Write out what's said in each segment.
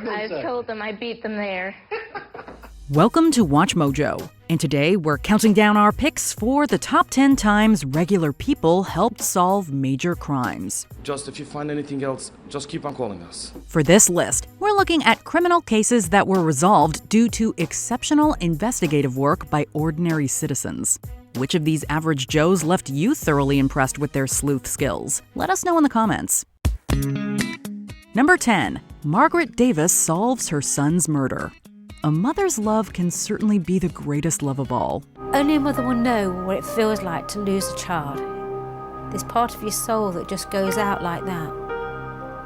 I told them I beat them there. Welcome to WatchMojo, and today we're counting down our picks for the top 10 times regular people helped solve major crimes. Just if you find anything else, just keep on calling us. For this list, we're looking at criminal cases that were resolved due to exceptional investigative work by ordinary citizens. Which of these average Joes left you thoroughly impressed with their sleuth skills? Let us know in the comments. Number 10. Margaret Davis solves her son's murder. A mother's love can certainly be the greatest love of all. Only a mother will know what it feels like to lose a child. There's part of your soul that just goes out like that,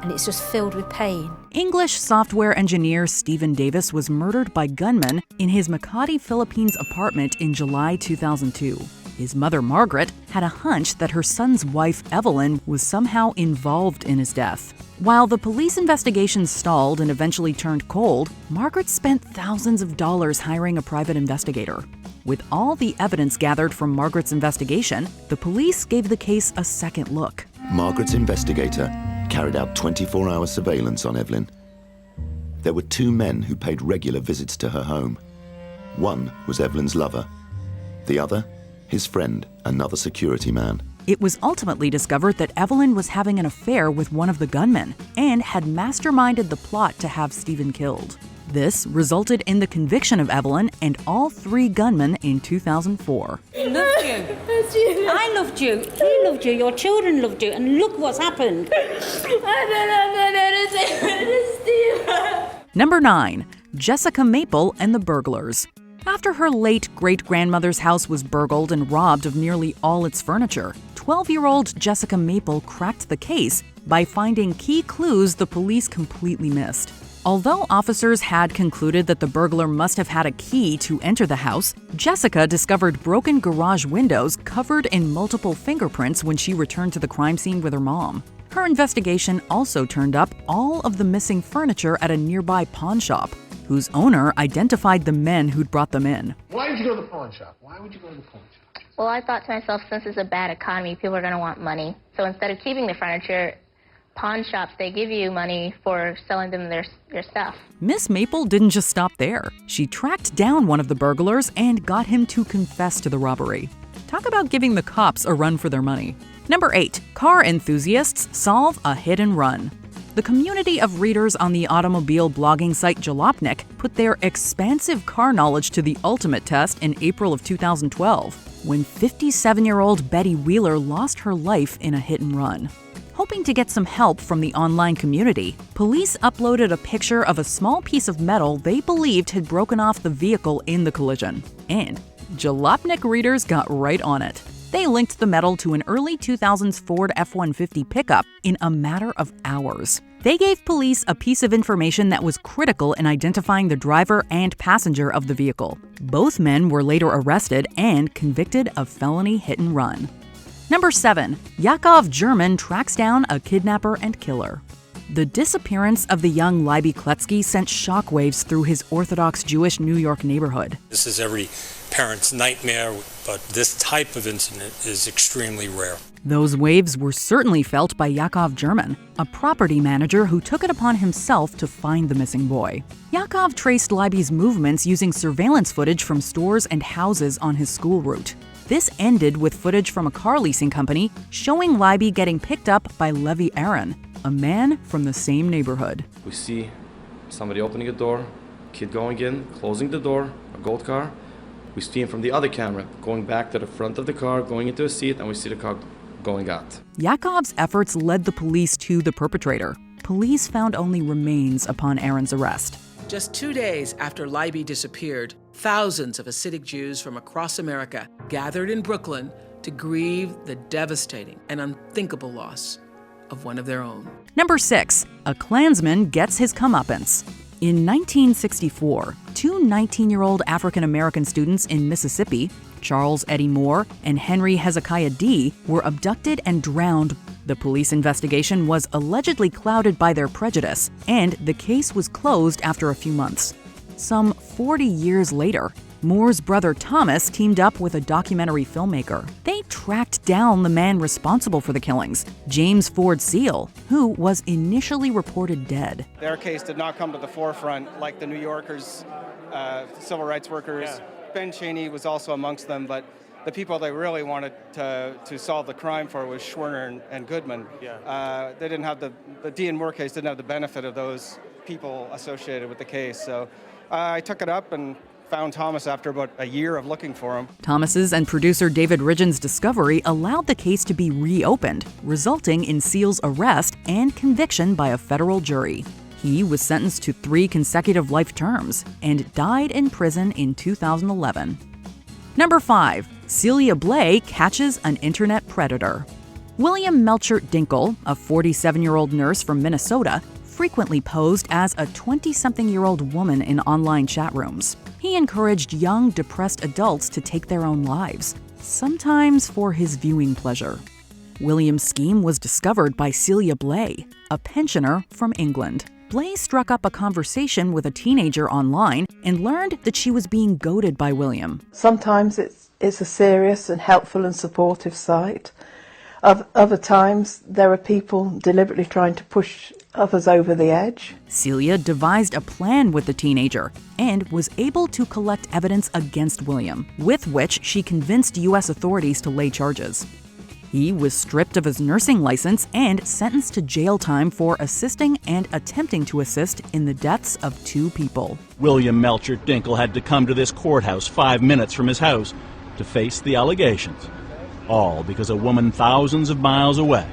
and it's just filled with pain. English software engineer Stephen Davis was murdered by gunmen in his Makati, Philippines apartment in July 2002. His mother, Margaret, had a hunch that her son's wife, Evelyn, was somehow involved in his death. While the police investigation stalled and eventually turned cold, Margaret spent thousands of dollars hiring a private investigator. With all the evidence gathered from Margaret's investigation, the police gave the case a second look. Margaret's investigator carried out 24-hour surveillance on Evelyn. There were two men who paid regular visits to her home. One was Evelyn's lover. The other, his friend, another security man. It was ultimately discovered that Evelyn was having an affair with one of the gunmen and had masterminded the plot to have Stephen killed. This resulted in the conviction of Evelyn and all three gunmen in 2004. He loved you. I loved you. He loved you. Your children loved you. And look what's happened. Number 9. Jessica Maple and the Burglars. After her late great-grandmother's house was burgled and robbed of nearly all its furniture, 12-year-old Jessica Maple cracked the case by finding key clues the police completely missed. Although officers had concluded that the burglar must have had a key to enter the house, Jessica discovered broken garage windows covered in multiple fingerprints when she returned to the crime scene with her mom. Her investigation also turned up all of the missing furniture at a nearby pawn shop, whose owner identified the men who'd brought them in. Why did you go to the pawn shop? Why would you go to the pawn shop? Well, I thought to myself, since it's a bad economy, people are going to want money. So instead of keeping the furniture, pawn shops, they give you money for selling them their stuff. Miss Maple didn't just stop there. She tracked down one of the burglars and got him to confess to the robbery. Talk about giving the cops a run for their money. Number 8. Car enthusiasts solve a hit and run. The community of readers on the automobile blogging site Jalopnik put their expansive car knowledge to the ultimate test in April of 2012, when 57-year-old Betty Wheeler lost her life in a hit and run. Hoping to get some help from the online community, police uploaded a picture of a small piece of metal they believed had broken off the vehicle in the collision. And Jalopnik readers got right on it. They linked the metal to an early 2000s Ford F-150 pickup in a matter of hours. They gave police a piece of information that was critical in identifying the driver and passenger of the vehicle. Both men were later arrested and convicted of felony hit and run. Number 7. Yakov German tracks down a kidnapper and killer. The disappearance of the young Libby Kletsky sent shockwaves through his Orthodox Jewish New York neighborhood. This is every parent's nightmare, but this type of incident is extremely rare. Those waves were certainly felt by Yakov German, a property manager who took it upon himself to find the missing boy. Yakov traced Libby's movements using surveillance footage from stores and houses on his school route. This ended with footage from a car leasing company showing Libby getting picked up by Levi Aaron, a man from the same neighborhood. We see somebody opening a door, kid going in, closing the door, a gold car. We see him from the other camera, going back to the front of the car, going into a seat, and we see the car going out. Yakov's efforts led the police to the perpetrator. Police found only remains upon Aaron's arrest. Just 2 days after Libby disappeared, thousands of Hasidic Jews from across America gathered in Brooklyn to grieve the devastating and unthinkable loss of one of their own. Number 6. A Klansman Gets His Comeuppance. In 1964, two 19-year-old African-American students in Mississippi, Charles Eddie Moore and Henry Hezekiah D., were abducted and drowned. The police investigation was allegedly clouded by their prejudice, and the case was closed after a few months. Some 40 years later, Moore's brother Thomas teamed up with a documentary filmmaker. They tracked down the man responsible for the killings, James Ford Seal, who was initially reported dead. Their case did not come to the forefront like the New Yorkers, civil rights workers. Yeah. Ben Cheney was also amongst them, but the people they really wanted to solve the crime for was Schwerner and Goodman. Yeah. They didn't have the Dean Moore case didn't have the benefit of those people associated with the case. So I took it up and found Thomas after about a year of looking for him. Thomas's and producer David Ridgen's discovery allowed the case to be reopened, resulting in Seal's arrest and conviction by a federal jury. He was sentenced to 3 consecutive life terms and died in prison in 2011. Number 5. Celia Blay catches an internet predator. William Melchert Dinkle, a 47-year-old nurse from Minnesota, frequently posed as a 20-something-year-old woman in online chat rooms. He encouraged young, depressed adults to take their own lives, sometimes for his viewing pleasure. William's scheme was discovered by Celia Blay, a pensioner from England. Blay struck up a conversation with a teenager online and learned that she was being goaded by William. Sometimes it's a serious and helpful and supportive site. Other times, there are people deliberately trying to push others over the edge. Celia devised a plan with the teenager and was able to collect evidence against William, with which she convinced U.S. authorities to lay charges. He was stripped of his nursing license and sentenced to jail time for assisting and attempting to assist in the deaths of 2 people. William Melchert Dinkle had to come to this courthouse 5 minutes from his house to face the allegations. All because a woman thousands of miles away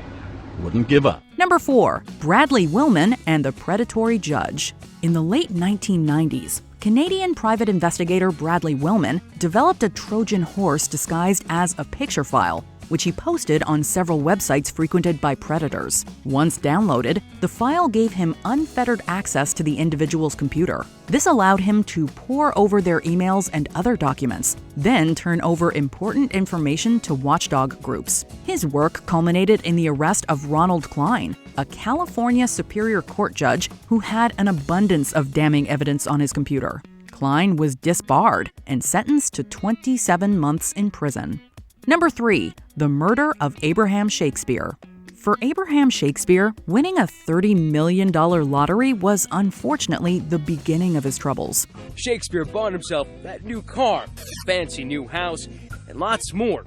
wouldn't give up. Number 4. Bradley Willman and the Predatory Judge. In the late 1990s, Canadian private investigator Bradley Willman developed a Trojan horse disguised as a picture file, which he posted on several websites frequented by predators. Once downloaded, the file gave him unfettered access to the individual's computer. This allowed him to pore over their emails and other documents, then turn over important information to watchdog groups. His work culminated in the arrest of Ronald Klein, a California Superior Court judge who had an abundance of damning evidence on his computer. Klein was disbarred and sentenced to 27 months in prison. Number 3. The Murder of Abraham Shakespeare. For Abraham Shakespeare, winning a $30 million lottery was unfortunately the beginning of his troubles. Shakespeare bought himself that new car, fancy new house, and lots more.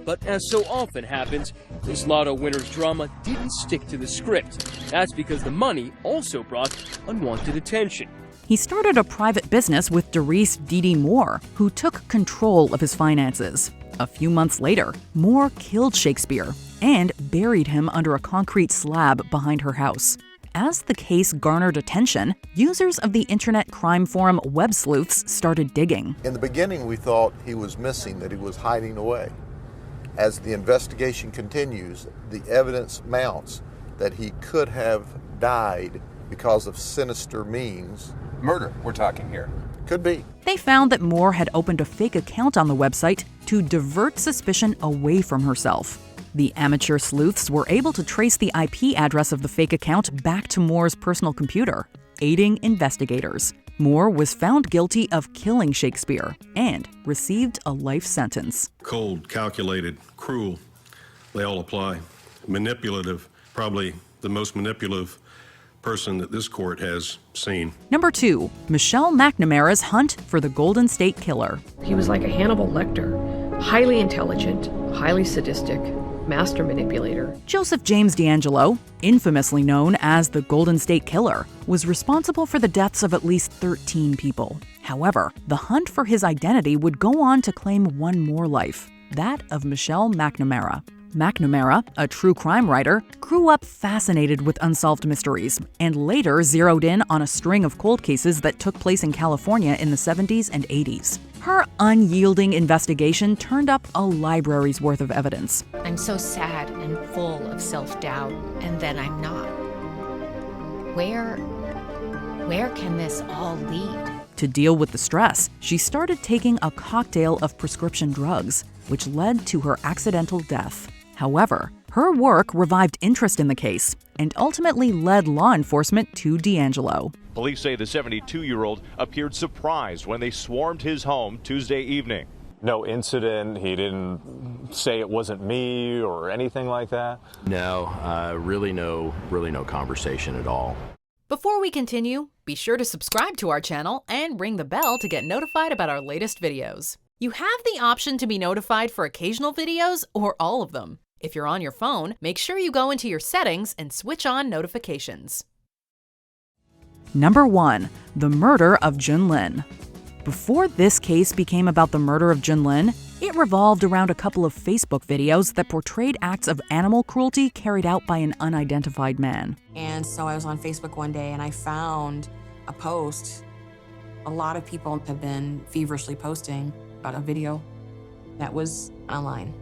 But as so often happens, this lotto winner's drama didn't stick to the script. That's because the money also brought unwanted attention. He started a private business with Doris Dee Moore, who took control of his finances. A few months later, Moore killed Shakespeare and buried him under a concrete slab behind her house. As the case garnered attention, users of the internet crime forum Web Sleuths started digging. In the beginning, we thought he was missing, that he was hiding away. As the investigation continues, the evidence mounts that he could have died because of sinister means. Murder, we're talking here. Could be. They found that Moore had opened a fake account on the website to divert suspicion away from herself. The amateur sleuths were able to trace the IP address of the fake account back to Moore's personal computer, aiding investigators. Moore was found guilty of killing Shakespeare and received a life sentence. Cold, calculated, cruel, they all apply. Manipulative, probably the most manipulative person that this court has seen. Number 2. Michelle McNamara's hunt for the Golden State Killer. He was like a Hannibal Lecter, highly intelligent, highly sadistic, master manipulator. Joseph James D'Angelo, infamously known as the Golden State Killer, was responsible for the deaths of at least 13 people. However, the hunt for his identity would go on to claim one more life, that of Michelle McNamara. McNamara, a true crime writer, grew up fascinated with unsolved mysteries and later zeroed in on a string of cold cases that took place in California in the 70s and 80s. Her unyielding investigation turned up a library's worth of evidence. I'm so sad and full of self-doubt, and then I'm not. Where can this all lead? To deal with the stress, she started taking a cocktail of prescription drugs, which led to her accidental death. However, Her work revived interest in the case and ultimately led law enforcement to D'Angelo. Police say the 72-year-old appeared surprised when they swarmed his home Tuesday evening. No incident, he didn't say it wasn't me or anything like that? No, really no conversation at all. Before we continue, be sure to subscribe to our channel and ring the bell to get notified about our latest videos. You have the option to be notified for occasional videos or all of them. If you're on your phone, make sure you go into your settings and switch on notifications. Number 1. The Murder of Junlin. Before this case became about the murder of Junlin, it revolved around a couple of Facebook videos that portrayed acts of animal cruelty carried out by an unidentified man. And so I was on Facebook one day and I found a post. A lot of people have been feverishly posting about a video that was online.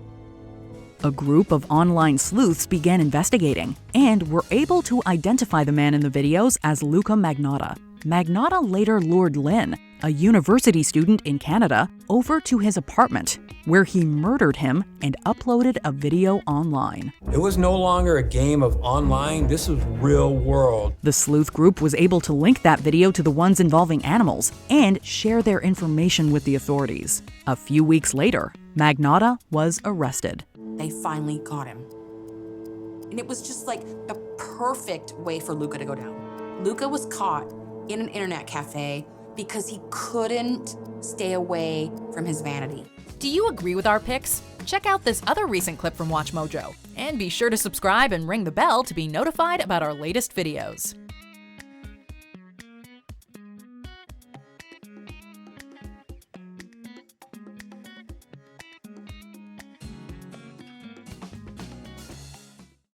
A group of online sleuths began investigating and were able to identify the man in the videos as Luca Magnotta. Magnotta later lured Lynn, a university student in Canada, over to his apartment, where he murdered him and uploaded a video online. It was no longer a game of online, this was real world. The sleuth group was able to link that video to the ones involving animals and share their information with the authorities. A few weeks later, Magnotta was arrested. They finally caught him. And it was just like the perfect way for Luca to go down. Luca was caught in an internet cafe because he couldn't stay away from his vanity. Do you agree with our picks? Check out this other recent clip from WatchMojo, and be sure to subscribe and ring the bell to be notified about our latest videos.